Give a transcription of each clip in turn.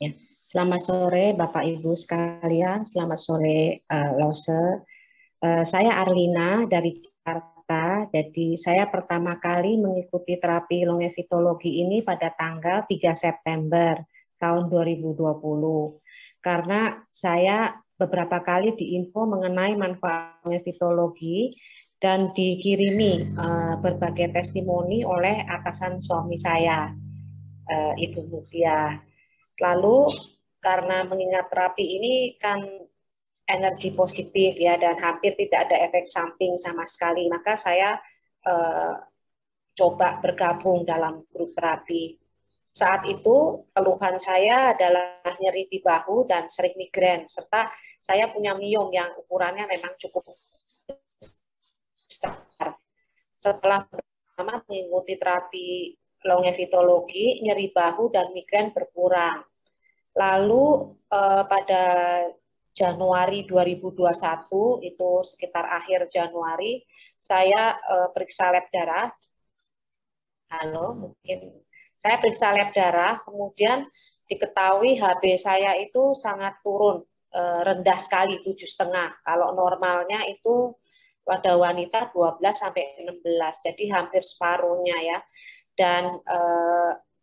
Ya. Selamat sore Bapak Ibu sekalian, selamat sore Lose. Saya Arlina dari Jakarta. Jadi saya pertama kali mengikuti terapi longevitologi ini pada tanggal 3 September tahun 2020. Karena saya beberapa kali diinfo mengenai manfaat longevitologi dan dikirimi berbagai testimoni oleh atasan suami saya, Ibu Mutia. Lalu karena mengingat terapi ini kan energi positif ya dan hampir tidak ada efek samping sama sekali, maka saya eh, coba bergabung dalam grup terapi. Saat itu keluhan saya adalah nyeri di bahu dan sering migrain, serta saya punya miom yang ukurannya memang cukup besar. Setelah pertama mengikuti terapi longevitologi, nyeri bahu dan migrain berkurang. Lalu pada Januari 2021 itu sekitar akhir Januari saya periksa lab darah. Halo, mungkin saya periksa lab darah, kemudian diketahui HB saya itu sangat turun, rendah sekali 7,5. Kalau normalnya itu pada wanita 12 sampai 16, jadi hampir separuhnya ya. Dan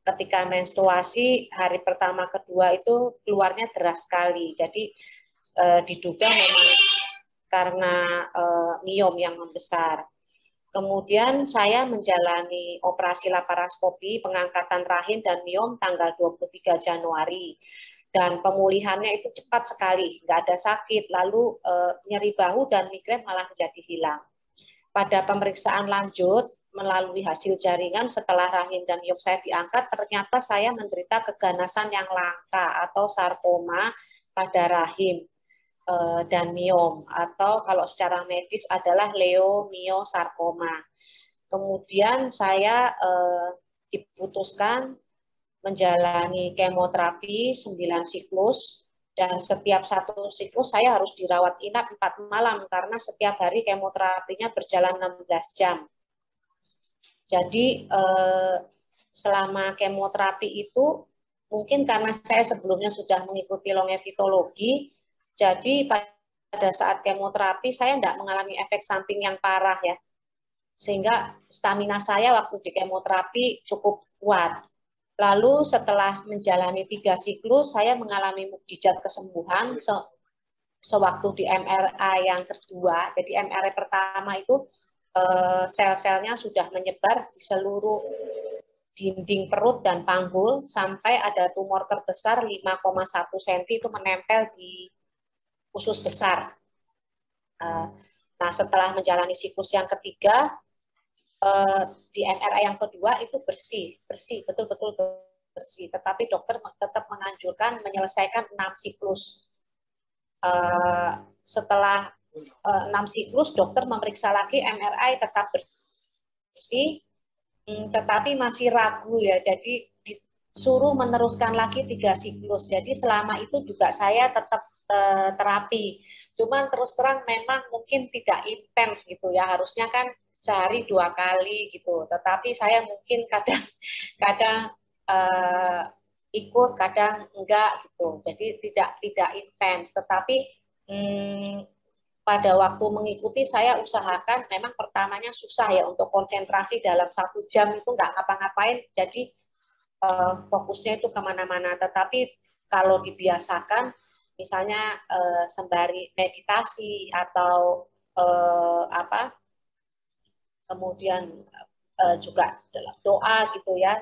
ketika menstruasi hari pertama kedua itu keluarnya deras sekali. Jadi diduga memang karena miom yang membesar. Kemudian saya menjalani operasi laparoskopi pengangkatan rahim dan miom tanggal 23 Januari. Dan pemulihannya itu cepat sekali, nggak ada sakit. Lalu nyeri bahu dan migrain malah menjadi hilang. Pada pemeriksaan lanjut melalui hasil jaringan setelah rahim dan miom saya diangkat, ternyata saya menderita keganasan yang langka atau sarkoma pada rahim dan miom, atau kalau secara medis adalah leomiosarkoma. Kemudian saya diputuskan menjalani kemoterapi 9 siklus, dan setiap satu siklus saya harus dirawat inap 4 malam karena setiap hari kemoterapinya berjalan 16 jam. Jadi selama kemoterapi itu mungkin karena saya sebelumnya sudah mengikuti longevitologi, jadi pada saat kemoterapi saya tidak mengalami efek samping yang parah ya, sehingga stamina saya waktu di kemoterapi cukup kuat. Lalu setelah menjalani 3 siklus, saya mengalami mukjizat kesembuhan sewaktu di MRI yang kedua. Jadi MRI pertama itu sel-selnya sudah menyebar di seluruh dinding perut dan panggul sampai ada tumor terbesar 5,1 cm itu menempel di usus besar. Nah, setelah menjalani siklus yang ketiga, di MRI yang kedua itu bersih, bersih, betul-betul bersih. Tetapi dokter tetap menganjurkan menyelesaikan 6 siklus. Setelah 6 siklus, dokter memeriksa lagi MRI tetap bersih, tetapi masih ragu ya. Jadi disuruh meneruskan lagi 3 siklus. Jadi selama itu juga saya tetap terapi. Cuman terus terang memang mungkin tidak intens gitu ya. Harusnya kan sehari 2 kali gitu. Tetapi saya mungkin kadang kadang uh, ikut, kadang enggak gitu. Jadi tidak intens. Tetapi hmm, pada waktu mengikuti saya usahakan memang pertamanya susah ya untuk konsentrasi dalam 1 jam itu nggak ngapa-ngapain, jadi fokusnya itu kemana-mana. Tetapi kalau dibiasakan misalnya sembari meditasi atau apa, kemudian juga dalam doa gitu ya,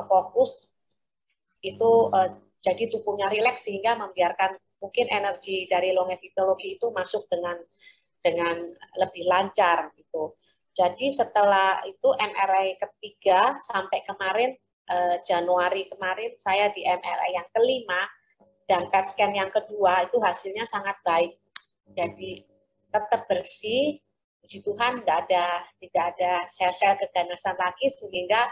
fokus itu jadi tubuhnya rileks sehingga membiarkan mungkin energi dari longevitologi itu masuk dengan lebih lancar gitu. Jadi setelah itu MRI ketiga sampai kemarin Januari kemarin saya di MRI yang kelima dan PET scan yang kedua itu hasilnya sangat baik. Jadi tetap bersih, puji Tuhan tidak ada sel-sel keganasan lagi sehingga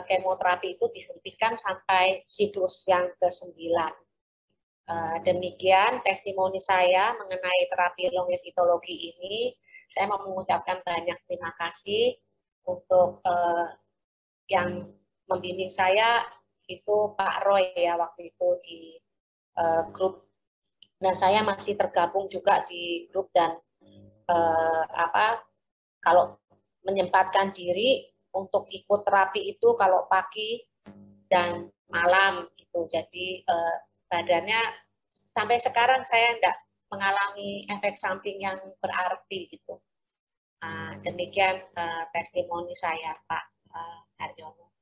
kemoterapi itu dihentikan sampai siklus yang ke-9. Demikian testimoni saya mengenai terapi longevitologi ini. Saya mau mengucapkan banyak terima kasih untuk yang membimbing saya, itu Pak Roy ya waktu itu di grup, dan saya masih tergabung juga di grup, dan apa, kalau menyempatkan diri untuk ikut terapi itu kalau pagi dan malam gitu. Jadi badannya sampai sekarang saya enggak mengalami efek samping yang berarti gitu. Demikian testimoni saya, Pak Haryono.